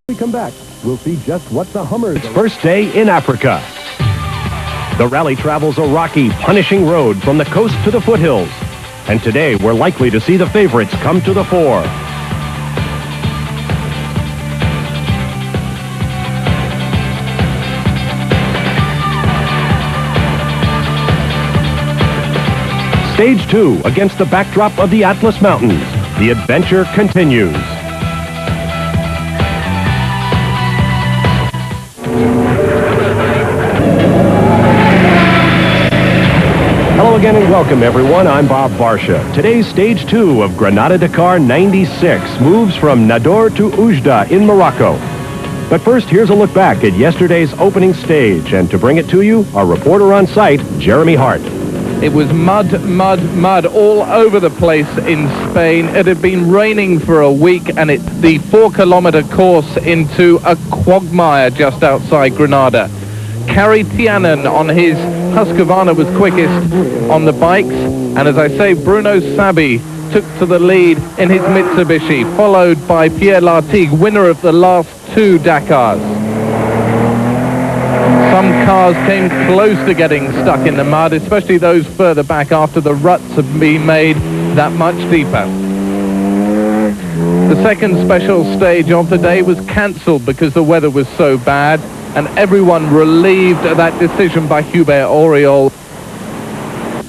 we come back, we'll see just what the Hummer's first day in Africa. The rally travels a rocky, punishing road from the coast to the foothills. And today, we're likely to see the favorites come to the fore. Stage 2 against the backdrop of the Atlas Mountains. The adventure continues. Hello again and welcome everyone. I'm Bob Barsha. Today's Stage 2 of Granada Dakar 96 moves from Nador to Oujda in Morocco. But first, here's a look back at yesterday's opening stage. And to bring it to you, our reporter on site, Jeremy Hart. It was mud all over the place in Spain. It had been raining for a week, and it's the 4-kilometer course into a quagmire just outside Granada. Carrie Tianen on his Husqvarna was quickest on the bikes, and as I say, Bruno Sabi took to the lead in his Mitsubishi, followed by Pierre Lartigue, winner of the last 2 Dakars. Some cars came close to getting stuck in the mud, especially those further back after the ruts have been made that much deeper. The second special stage of the day was cancelled because the weather was so bad, and everyone relieved at that decision by Hubert Auriol.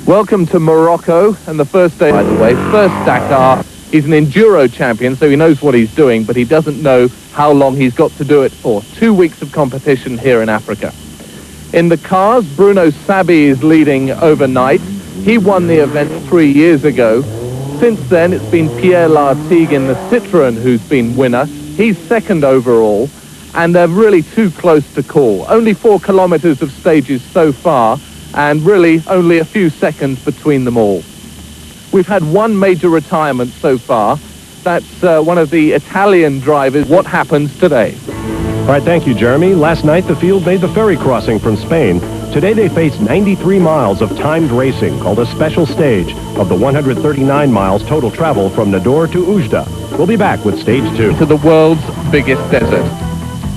Welcome to Morocco, and the first day, by the way, first Dakar. He's an enduro champion, so he knows what he's doing, but he doesn't know how long he's got to do it for. 2 weeks of competition here in Africa. In the cars, Bruno Sabi is leading overnight. He won the event 3 years ago. Since then, it's been Pierre Lartigue in the Citroën who's been winner. He's second overall, and they're really too close to call. Only 4 kilometers of stages so far, and really only a few seconds between them all. We've had one major retirement so far. That's one of the Italian drivers. What happens today? All right, thank you, Jeremy. Last night, the field made the ferry crossing from Spain. Today, they face 93 miles of timed racing, called a special stage, of the 139 miles total travel from Nador to Oujda. We'll be back with Stage 2. To the world's biggest desert.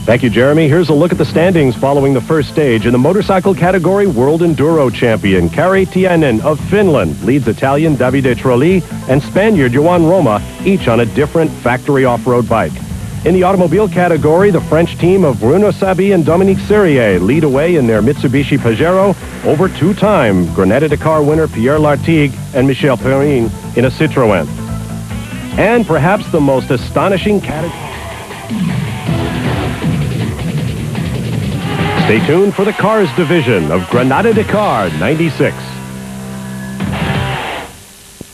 Thank you, Jeremy. Here's a look at the standings following the first stage. In the motorcycle category, World Enduro champion Carrie Tianen of Finland leads Italian Davide Trulli and Spaniard Joan Roma, each on a different factory off-road bike. In the automobile category, the French team of Bruno Sabi and Dominique Serrier lead away in their Mitsubishi Pajero over 2-time Granada Dakar winner Pierre Lartigue and Michel Perrin in a Citroën. And perhaps the most astonishing category... Stay tuned for the Cars division of Granada Dakar 96.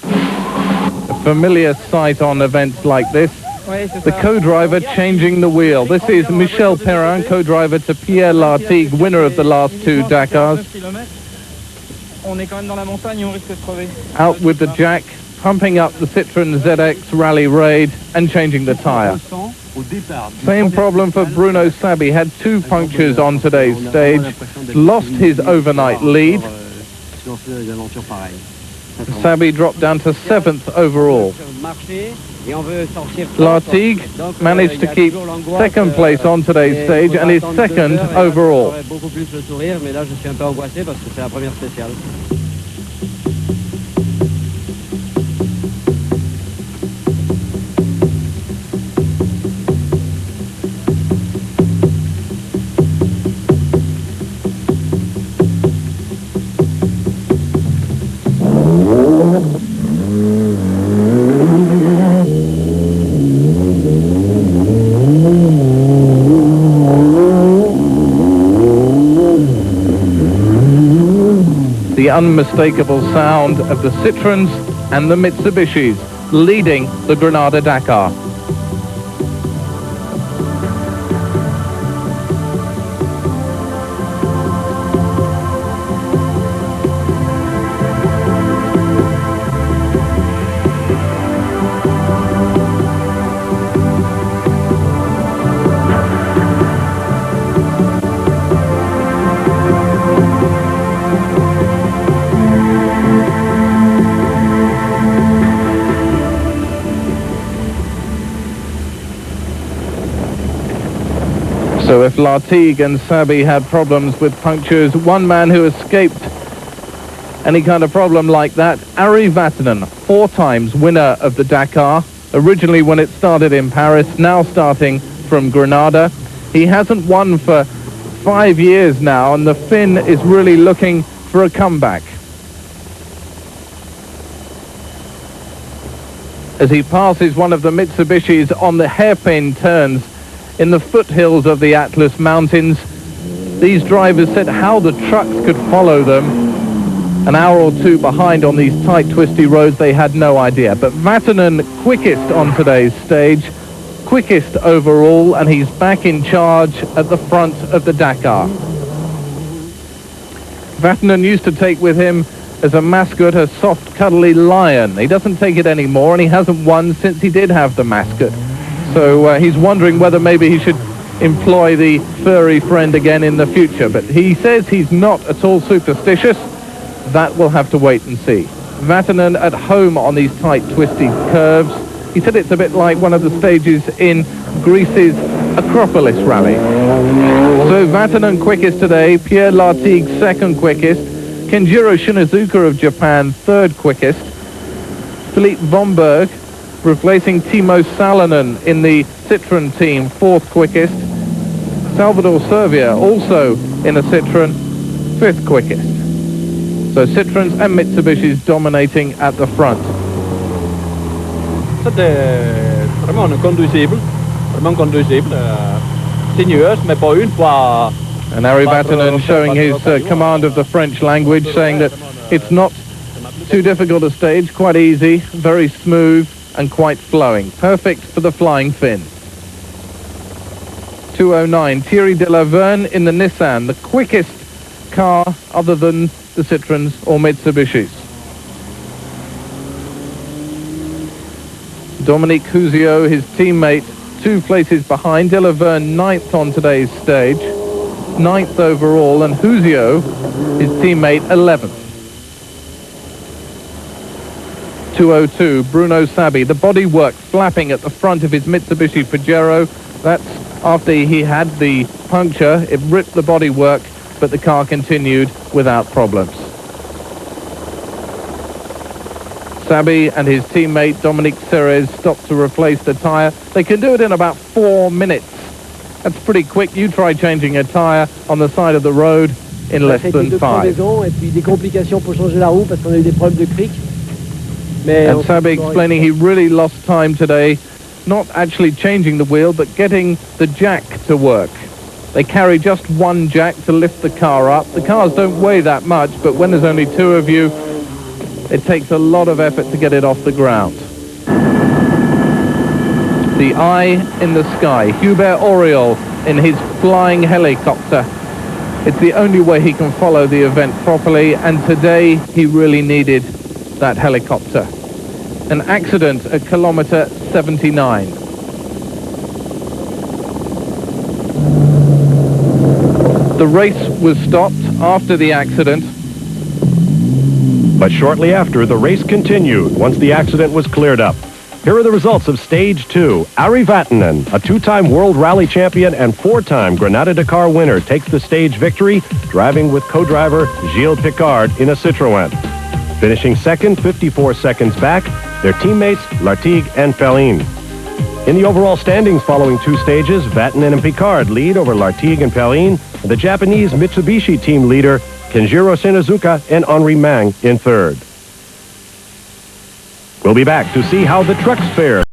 A familiar sight on events like this. The co-driver changing the wheel. This is Michel Perrin, co-driver to Pierre Lartigue, winner of the last 2 Dakars. Out with the jack, pumping up the Citroën ZX Rally Raid and changing the tyre. Same problem for Bruno Sabi. Had 2 punctures on today's stage. Lost his overnight lead. Sabi dropped down to 7th overall. Lartigue managed to keep second place on today's stage and is second overall. The unmistakable sound of the Citroëns and the Mitsubishis leading the Granada Dakar. So if Lartigue and Sabi had problems with punctures, one man who escaped any kind of problem like that, Ari Vatanen, 4 times winner of the Dakar, originally when it started in Paris, now starting from Granada. He hasn't won for 5 years now, and the Finn is really looking for a comeback. As he passes one of the Mitsubishis on the hairpin turns in the foothills of the Atlas Mountains, these drivers said how the trucks could follow them an hour or two behind on these tight, twisty roads. They had no idea. But Vatanen quickest on today's stage, quickest overall, and he's back in charge at the front of the Dakar. Vatanen used to take with him as a mascot a soft, cuddly lion. He doesn't take it anymore, and he hasn't won since he did have the mascot. So he's wondering whether maybe he should employ the furry friend again in the future. But he says he's not at all superstitious. That we'll have to wait and see. Vatanen at home on these tight, twisty curves. He said it's a bit like one of the stages in Greece's Acropolis rally. So Vatanen quickest today, Pierre Lartigue second quickest, Kenjiro Shinazuka of Japan third quickest, Philippe Vomberg replacing Timo Salonen in the Citroën team fourth quickest, Salvador Servia also in a Citroën fifth quickest. So Citroëns and Mitsubishis dominating at the front. C'était vraiment conducible, sinueuse, mais pas une fois. And Ari Vatanen showing his command of the French language, saying that it's not too difficult a stage, quite easy, very smooth and quite flowing. Perfect for the flying Finn. 2:09, Thierry Delaverne in the Nissan, the quickest car other than the Citroëns or Mitsubishis. Dominique Houzio, his teammate, 2 places behind. Delaverne 9th on today's stage, 9th overall, and Houzio, his teammate, 11th. 2:02, Bruno Sabi, the bodywork flapping at the front of his Mitsubishi Pajero. That's after he had the puncture. It ripped the bodywork, but the car continued without problems. Sabi and his teammate Dominique Serres stopped to replace the tyre. They can do it in about 4 minutes. That's pretty quick. You try changing a tyre on the side of the road in less than 5. Et puis des complications pour changer la roue parce qu'on a eu des problèmes de clic. And Sabi explaining he really lost time today, not actually changing the wheel, but getting the jack to work. They carry just one jack to lift the car up. The cars don't weigh that much, but when there's only 2 of you, it takes a lot of effort to get it off the ground. The eye in the sky, Hubert Auriol in his flying helicopter. It's the only way he can follow the event properly, and today he really needed that helicopter. An accident at kilometer 79. The race was stopped after the accident. But shortly after, the race continued once the accident was cleared up. Here are the results of Stage 2. Ari Vatanen, a 2-time World Rally champion and 4-time Granada Dakar winner, takes the stage victory, driving with co-driver Gilles Picard in a Citroën. Finishing second, 54 seconds back, their teammates Lartigue and Perrine. In the overall standings following 2 stages, Vatanen and Picard lead over Lartigue and Perrine, and the Japanese Mitsubishi team leader Kenjiro Shinazuka and Henri Mang in third. We'll be back to see how the trucks fare.